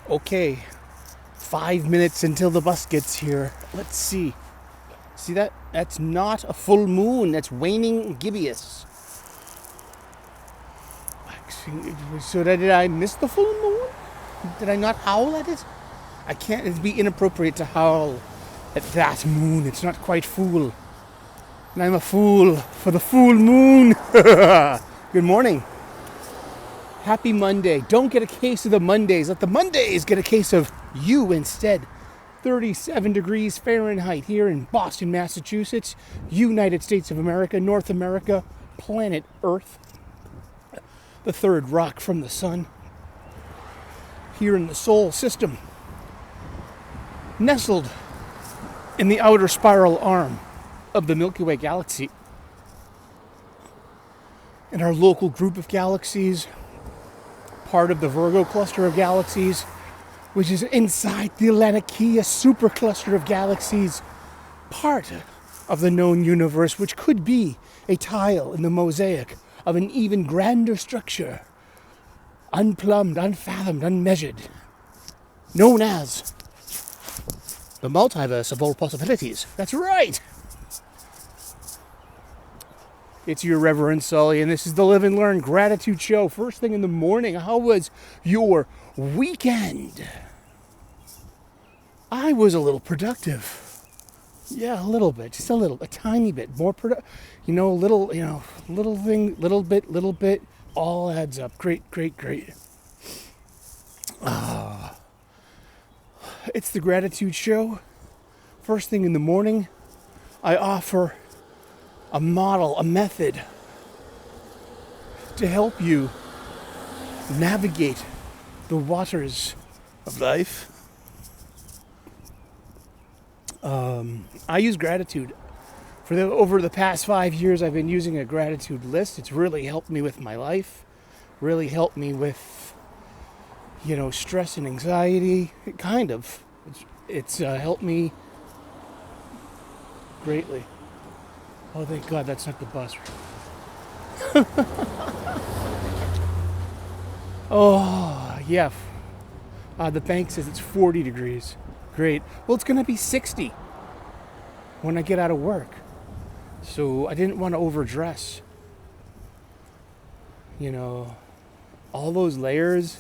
Okay, 5 minutes until the bus gets here. Let's see. See that? That's not a full moon. That's waning gibbous. So did I miss the full moon? Did I not howl at it? I can't. It'd be inappropriate to howl at that moon. It's not quite full. And I'm a fool for the full moon. Good morning. Happy Monday. Don't get a case of the Mondays. Let the Mondays get a case of you instead. 37 degrees Fahrenheit here in Boston, Massachusetts, United States of America, North America, planet Earth. The third rock from the sun. Here in the Sol system. Nestled in the outer spiral arm of the Milky Way galaxy. In our local group of galaxies, part of the Virgo cluster of galaxies, which is inside the Laniakea supercluster of galaxies, part of the known universe, which could be a tile in the mosaic of an even grander structure, unplumbed, unfathomed, unmeasured, known as the multiverse of all possibilities. That's right! It's your Reverend Sully, and this is the Live and Learn Gratitude Show. First thing in the morning, how was your weekend? I was a little productive. Yeah, a little bit. Just a tiny bit. More productive. Little thing, little bit, all adds up. Great. It's the Gratitude Show. First thing in the morning, I offer a model, a method to help you navigate the waters of life. I use gratitude. Over the past 5 years, I've been using a gratitude list. It's really helped me with my life, really helped me with, stress and anxiety. It's helped me greatly. Oh, thank God that's not the bus. Oh, yeah. The bank says it's 40 degrees. Great. Well, it's going to be 60 when I get out of work. So I didn't want to overdress. All those layers.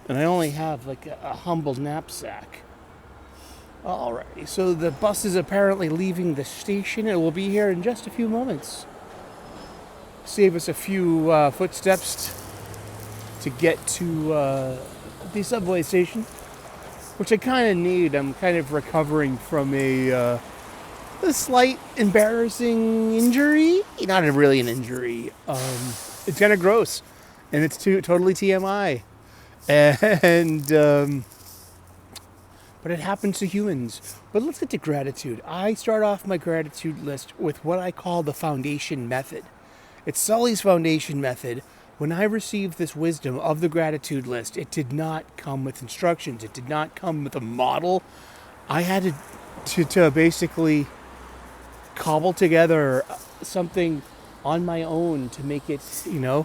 And I only have like a humble knapsack. Alrighty, so the bus is apparently leaving the station. It will be here in just a few moments. Save us a few footsteps to get to the subway station, which I kind of need. I'm kind of recovering from a slight embarrassing injury. Not really an injury. It's kind of gross, and it's totally TMI. And but it happens to humans. But let's get to gratitude. I start off my gratitude list with what I call the foundation method. It's Sully's foundation method. When I received this wisdom of the gratitude list, it did not come with instructions. It did not come with a model. I had to basically cobble together something on my own to make it, to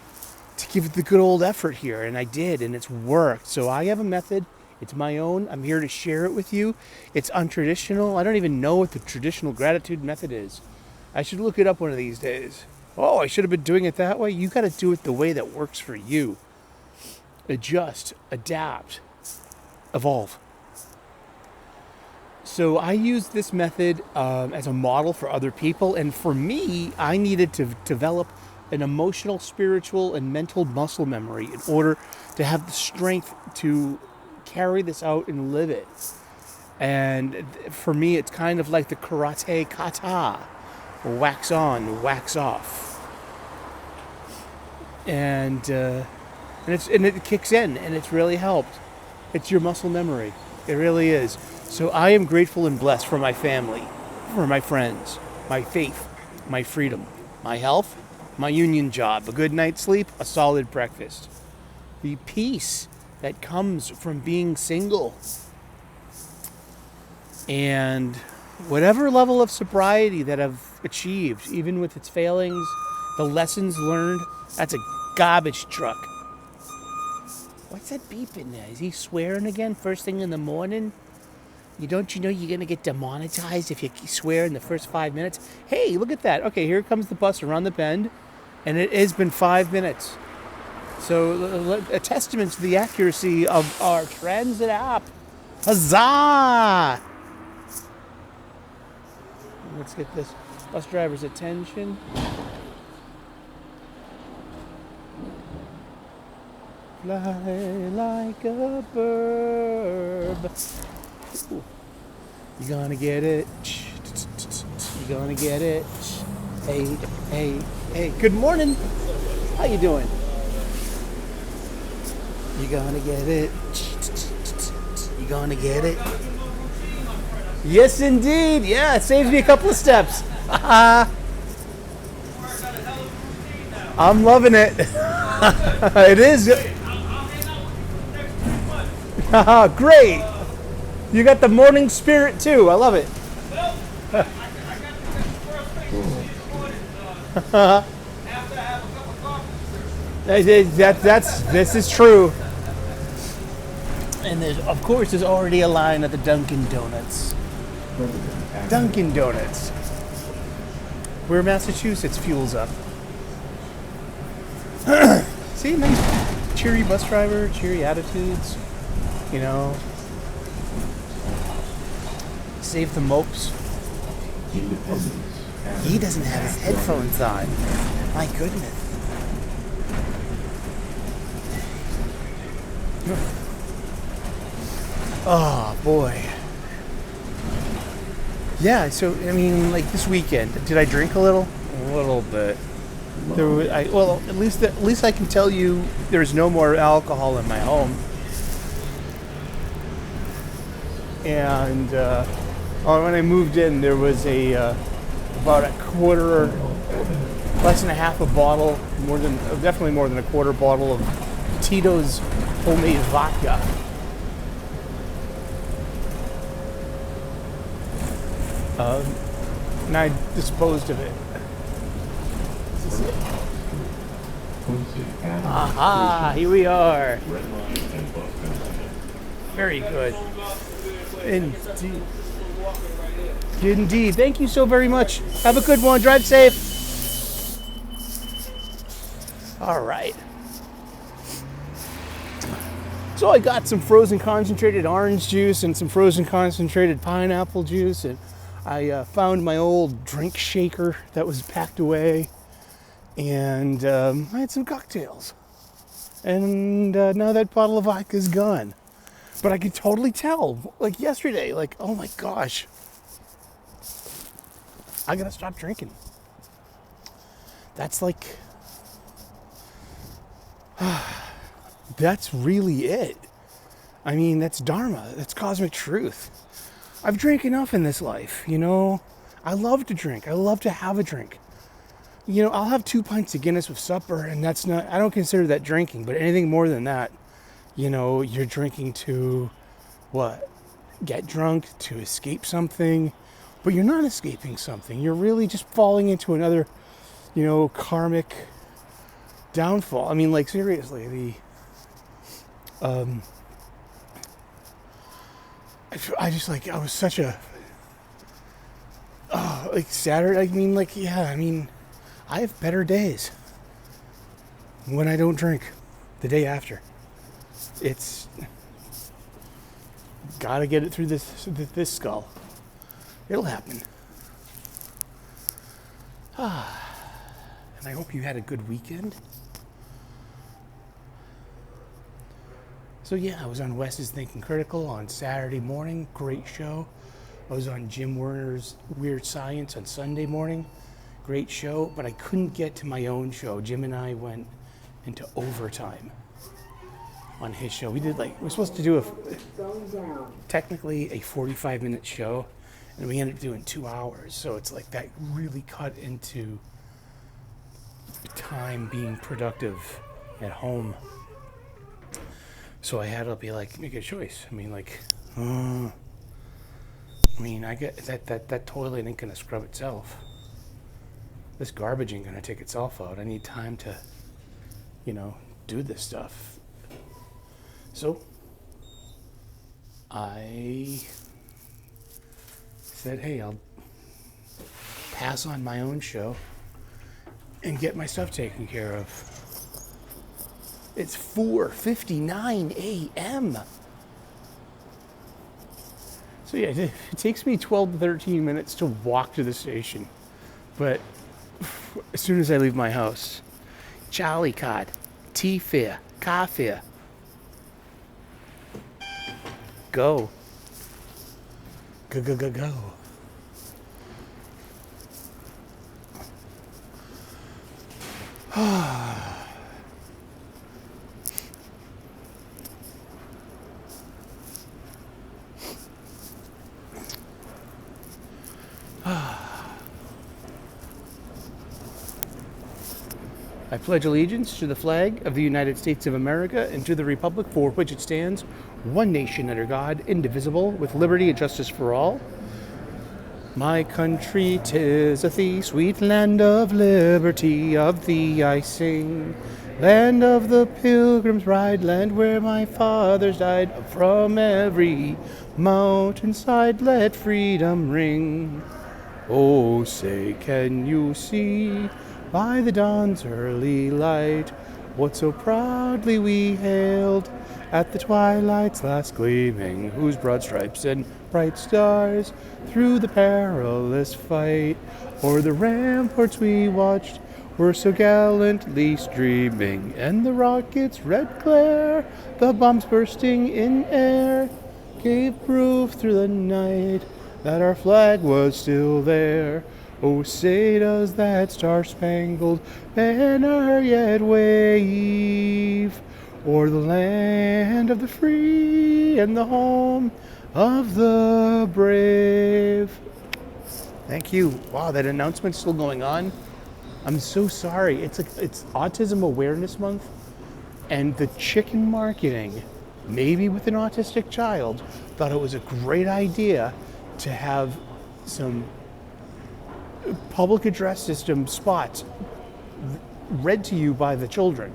give it the good old effort here. And I did, and it's worked. So I have a method. It's my own. I'm here to share it with you. It's untraditional. I don't even know what the traditional gratitude method is. I should look it up one of these days. Oh, I should have been doing it that way. You got to do it the way that works for you. Adjust, adapt, evolve. So I use this method as a model for other people. And for me, I needed to develop an emotional, spiritual, and mental muscle memory in order to have the strength to carry this out and live it. And for me, it's kind of like the karate kata, wax on, wax off, and it kicks in, and it's really helped. It's your muscle memory. It really is. So I am grateful and blessed for my family, for my friends, my faith, my freedom, my health, my union job, a good night's sleep, a solid breakfast, the peace that comes from being single, and whatever level of sobriety that I've achieved, even with its failings, the lessons learned. That's a garbage truck. What's that beep in there? Is he swearing again first thing in the morning? Don't you know you're going to get demonetized if you swear in the first 5 minutes? Hey, look at that. Okay, here comes the bus around the bend, and it has been 5 minutes. So a testament to the accuracy of our transit app. Huzzah! Let's get this bus driver's attention. Fly like a bird. Ooh. You gonna get it. You gonna get it. Hey, hey, hey. Good morning. How you doing? You gonna get it. You gonna get it. Yes, indeed. Yeah, it saves me a couple of steps. I'm loving it. It is. Great. You got the morning spirit too. I love it. This is true. And there's already a line at the Dunkin' Donuts. Dunkin' Donuts. Where Massachusetts fuels up. See, nice cheery bus driver, cheery attitudes. You know. Save the mopes. He doesn't have his headphones on. My goodness. Oh boy. Yeah, so I mean, like this weekend, did I drink a little? A little bit. At least I can tell you there's no more alcohol in my home. And when I moved in, there was about a quarter, less than a half a bottle, definitely more than a quarter bottle of Tito's homemade vodka. And I disposed of it. Aha! Here we are. Very good. Indeed. Indeed. Thank you so very much. Have a good one. Drive safe. All right. So I got some frozen concentrated orange juice and some frozen concentrated pineapple juice, and I found my old drink shaker that was packed away, and I had some cocktails. And now that bottle of vodka is gone. But I could totally tell, like yesterday, like, oh my gosh, I gotta stop drinking. That's like, that's really it. I mean, that's Dharma. That's cosmic truth. I've drank enough in this life, you know. I love to drink. I love to have a drink. You know, I'll have 2 pints of Guinness with supper, and I don't consider that drinking, but anything more than that, you know, you're drinking to, what? Get drunk, to escape something, but you're not escaping something. You're really just falling into another, you know, karmic downfall. I mean, like, seriously, I was such a, like, Saturday, I mean, like, yeah, I mean, I have better days when I don't drink the day after. It's gotta get it through this skull. It'll happen. And I hope you had a good weekend. So yeah, I was on Wes's Thinking Critical on Saturday morning. Great show. I was on Jim Werner's Weird Science on Sunday morning. Great show, but I couldn't get to my own show. Jim and I went into overtime on his show. We're supposed to do technically a 45-minute show, and we ended up doing 2 hours. So it's like that really cut into time being productive at home. So I had to be like, make a choice. I mean, like, I get that toilet ain't gonna scrub itself. This garbage ain't gonna take itself out. I need time to, you know, do this stuff. So I said, hey, I'll pass on my own show and get my stuff taken care of. It's 4:59 a.m. So yeah, it takes me 12 to 13 minutes to walk to the station. But as soon as I leave my house, Charlie card, tea fare, car fare, go. Go, go, go, go. I pledge allegiance to the flag of the United States of America and to the republic for which it stands, one nation under God, indivisible, with liberty and justice for all. My country, 'tis of thee, sweet land of liberty, of thee I sing. Land of the pilgrim's ride, land where my fathers died. From every mountainside let freedom ring. Oh, say, can you see by the dawn's early light what so proudly we hailed at the twilight's last gleaming, whose broad stripes and bright stars through the perilous fight o'er the ramparts we watched were so gallantly streaming, and the rocket's red glare, the bombs bursting in air, gave proof through the night that our flag was still there. Oh, say does that star-spangled banner yet wave o'er the land of the free and the home of the brave. Thank you. Wow, that announcement's still going on. I'm so sorry. It's Autism Awareness Month, and the chicken marketing, maybe with an autistic child, thought it was a great idea to have some public address system spots read to you by the children.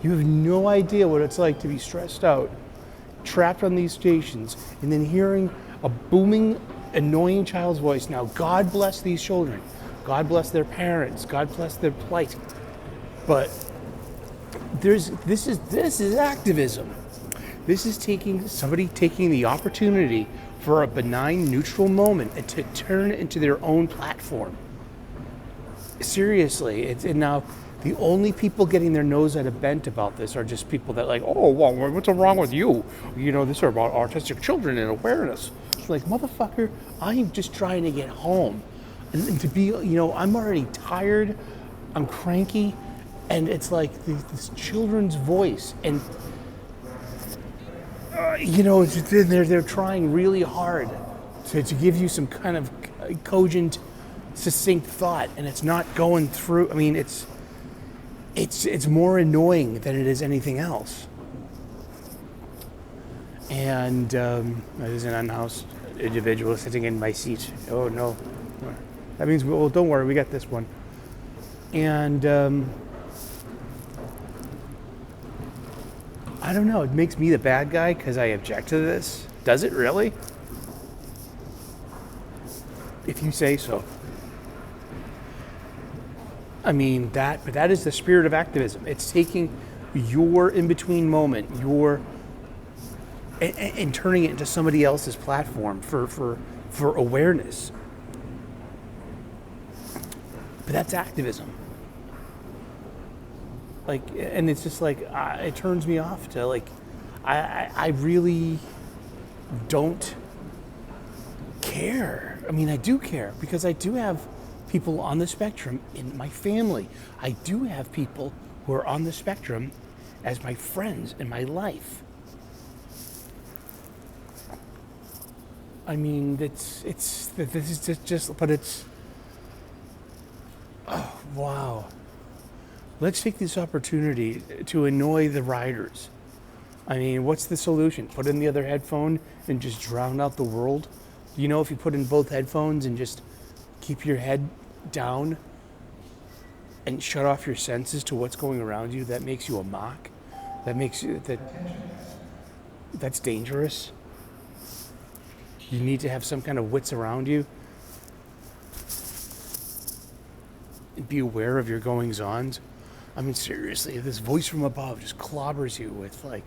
You have no idea what it's like to be stressed out, trapped on these stations, and then hearing a booming, annoying child's voice. Now, God bless these children. God bless their parents. God bless their plight. But this is activism. This is somebody taking the opportunity for a benign, neutral moment and to turn it into their own platform. Seriously, and now the only people getting their nose out of bent about this are just people that like, oh, well, what's wrong with you? You know, this is about autistic children and awareness. It's like, motherfucker, I'm just trying to get home. And to be, you know, I'm already tired, I'm cranky, and it's like this children's voice, and you know, they're trying really hard to give you some kind of cogent, succinct thought, and it's not going through. I mean, it's more annoying than it is anything else. And there's an unhoused individual sitting in my seat. Oh no, that means well, don't worry, we got this one. And I don't know, it makes me the bad guy because I object to this. Does it really? If you say so. I mean, but that is the spirit of activism. It's taking your in-between moment, and turning it into somebody else's platform for awareness. But that's activism. Like, and it's just like, it turns me off to like, I really don't care. I mean, I do care because I do have people on the spectrum in my family. I do have people who are on the spectrum as my friends in my life. I mean, this is just, but it's, oh, wow. Let's take this opportunity to annoy the riders. I mean, what's the solution? Put in the other headphone and just drown out the world? You know, if you put in both headphones and just keep your head down and shut off your senses to what's going around you, that makes you a mock. That makes you, That's dangerous. You need to have some kind of wits around you. Be aware of your goings-ons. I mean, seriously, if this voice from above just clobbers you with, like,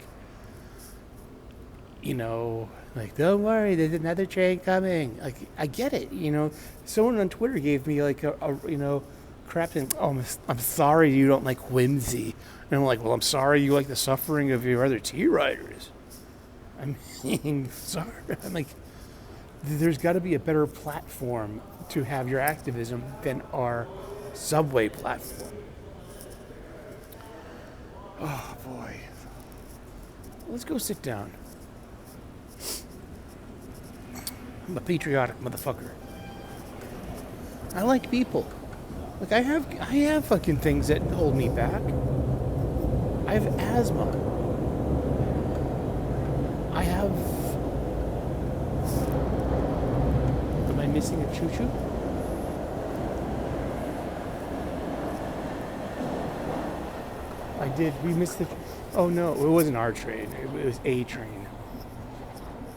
don't worry, there's another train coming. Like, I get it, Someone on Twitter gave me, like, crap and, I'm sorry you don't like whimsy. And I'm like, well, I'm sorry you like the suffering of your other T-Riders. I mean, sorry. I'm like, there's got to be a better platform to have your activism than our subway platform. Oh, boy. Let's go sit down. I'm a patriotic motherfucker. I like people. Like, I have fucking things that hold me back. I have asthma. Am I missing a choo-choo? I did. We missed the... Oh, no. It wasn't our train. It was a train.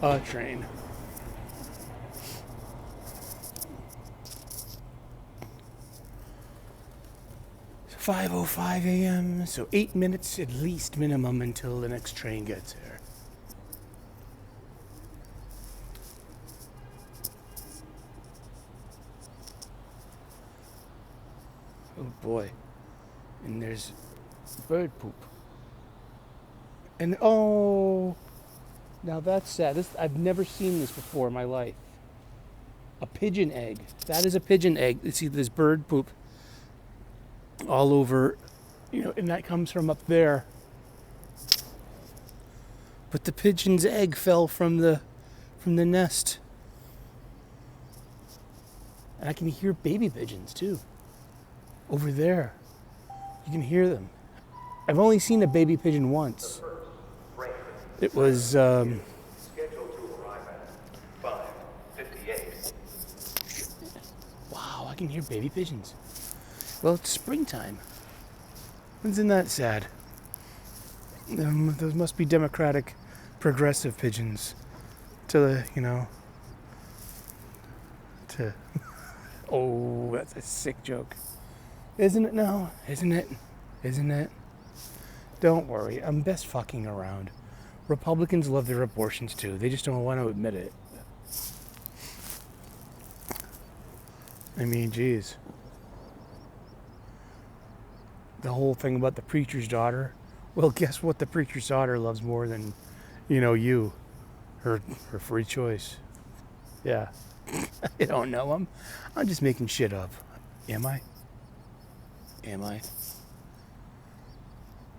A train. It's 5:05 a.m., so 8 minutes at least minimum until the next train gets here. Oh, boy. And there's bird poop. And now that's sad. I've never seen this before in my life. A pigeon egg. That is a pigeon egg. You see, there's bird poop all over, and that comes from up there. But the pigeon's egg fell from the nest. And I can hear baby pigeons too. Over there. You can hear them. I've only seen a baby pigeon once. It was scheduled to arrive at 5:58. Wow, I can hear baby pigeons. Well, it's springtime. Isn't that sad? Those must be democratic, progressive pigeons. Oh, that's a sick joke. Isn't it now? Isn't it? Don't worry, I'm best fucking around. Republicans love their abortions too. They just don't want to admit it. I mean, geez. The whole thing about the preacher's daughter. Well, guess what the preacher's daughter loves more than, you. Her free choice. Yeah. I don't know. I'm just making shit up. Am I?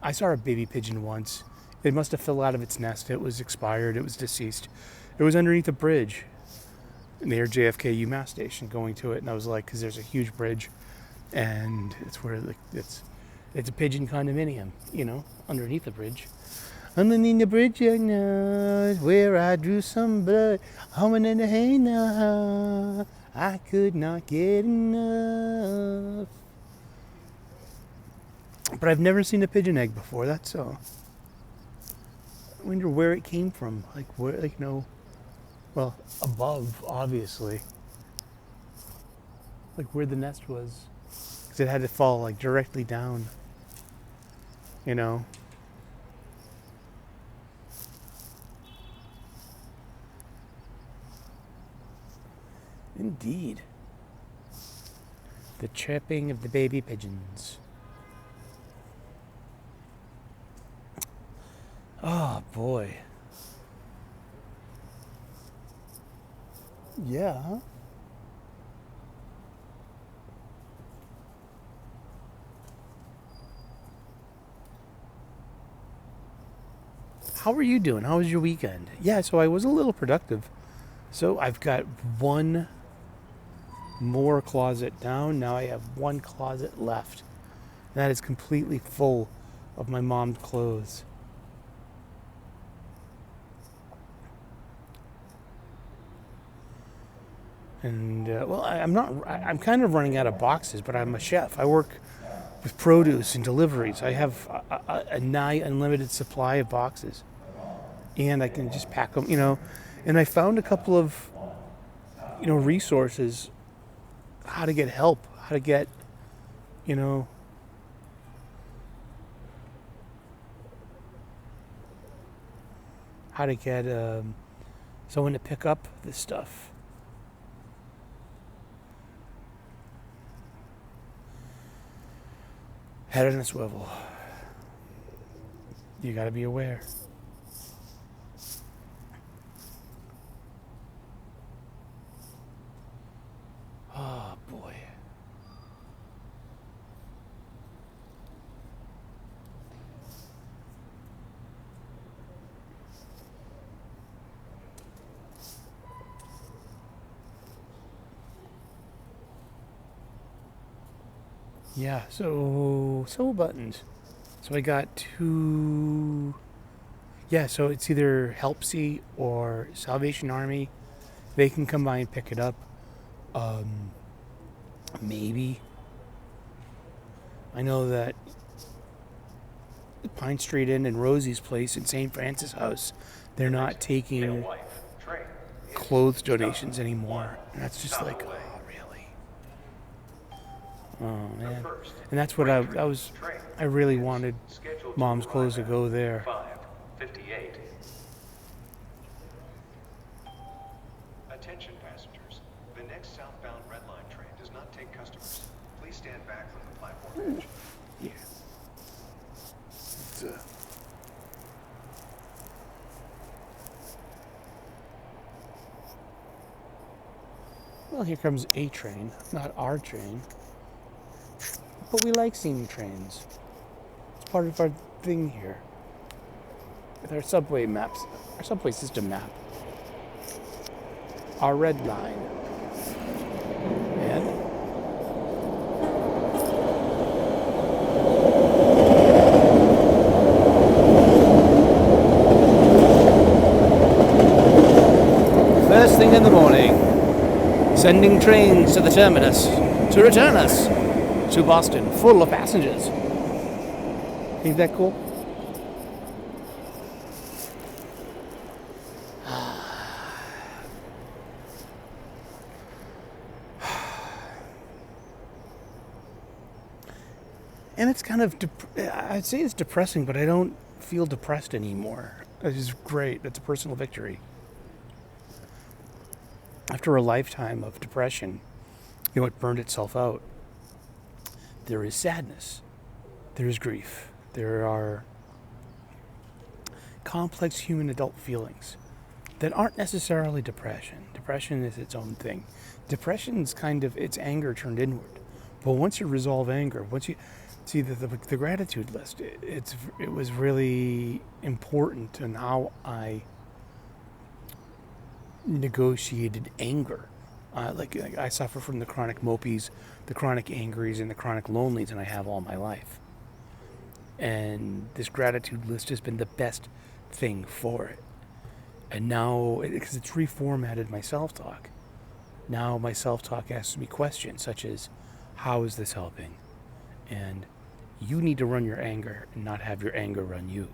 I saw a baby pigeon once. It must have fell out of its nest. It was expired. It was deceased. It was underneath a bridge near JFK UMass Station going to it. And I was like, because there's a huge bridge. And it's where it's a pigeon condominium, underneath the bridge. Underneath the bridge, is where I drew some blood. Humming in the hay now. I could not get enough. But I've never seen a pigeon egg before, that's all. I wonder where it came from. Well, above, obviously. Like where the nest was. Because it had to fall, directly down. Indeed. The chirping of the baby pigeons. Oh, boy. Yeah. How are you doing? How was your weekend? Yeah, so I was a little productive. So I've got one more closet down. Now I have one closet left. That is completely full of my mom's clothes. And, I'm kind of running out of boxes, but I'm a chef. I work with produce and deliveries. I have a nigh unlimited supply of boxes. and I can just pack them, And I found a couple of, resources, how to get help, how to get, you know, how to get someone to pick up this stuff. Head on a swivel. You got to be aware. Oh boy. Yeah, so buttons. So I got two. Yeah, so it's either Helpsy or Salvation Army. They can come by and pick it up. Maybe. I know that Pine Street Inn and Rosie's place in St. Francis House, they're not taking clothes donations anymore. And that's just like, oh, really? Oh, man. And that's what I really wanted Mom's clothes to go there. 5:58. Attention passengers. The next southbound Red Line train does not take customers. Please stand back from the platform edge. Yeah. Well, here comes a train, not our train. But we like seeing trains. It's part of our thing here. With our subway maps, our subway system map. Our red line. And first thing in the morning, sending trains to the terminus to return us to Boston, full of passengers. Ain't that cool? And it's kind of, I'd say it's depressing, but I don't feel depressed anymore. Which is great. That's a personal victory. After a lifetime of depression, it burned itself out. There is sadness. There is grief. There are complex human adult feelings that aren't necessarily depression. Depression is its own thing. Depression is kind of, it's anger turned inward. But once you resolve anger, once you see the gratitude list, it was really important in how I negotiated anger. Like I suffer from the chronic mopies, the chronic angries, and the chronic lonelies, and I have all my life. And this gratitude list has been the best thing for it. And now, because it's reformatted my self-talk, now my self-talk asks me questions such as, how is this helping? And you need to run your anger and not have your anger run you.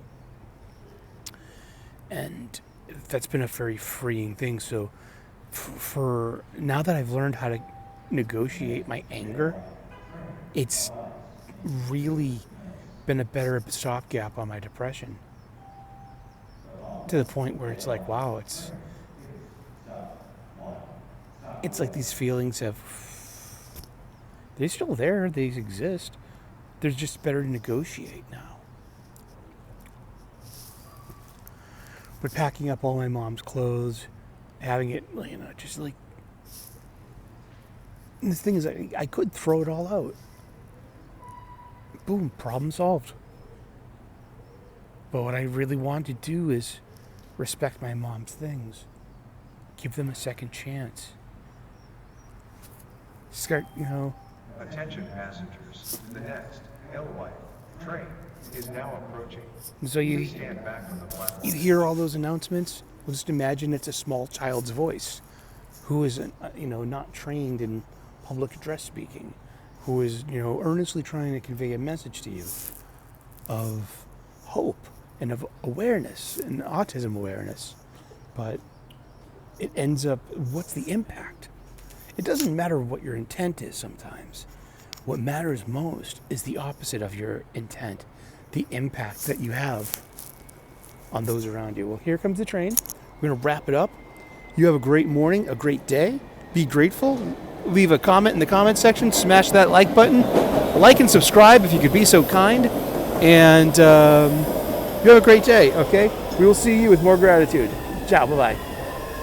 And that's been a very freeing thing. So for now that I've learned how to negotiate my anger, it's really been a better stopgap on my depression. To the point where it's like, wow, it's like these feelings they're still there, they exist. They're just better to negotiate now. But packing up all my mom's clothes, having it, just like... And the thing is, I could throw it all out. Boom, problem solved. But what I really want to do is respect my mom's things. Give them a second chance. Start, Attention passengers. The next Alewife train is now approaching. So you Please stand back from the platform. You hear all those announcements? Well, just imagine it's a small child's voice who is, not trained in public address speaking, who is, earnestly trying to convey a message to you of hope and of awareness and autism awareness. But it ends up, what's the impact? It doesn't matter what your intent is sometimes. What matters most is the opposite of your intent, the impact that you have on those around you. Well, here comes the train. We're going to wrap it up. You have a great morning, a great day. Be grateful. Leave a comment in the comment section. Smash that like button. Like and subscribe if you could be so kind. And you have a great day, okay? We will see you with more gratitude. Ciao, bye-bye.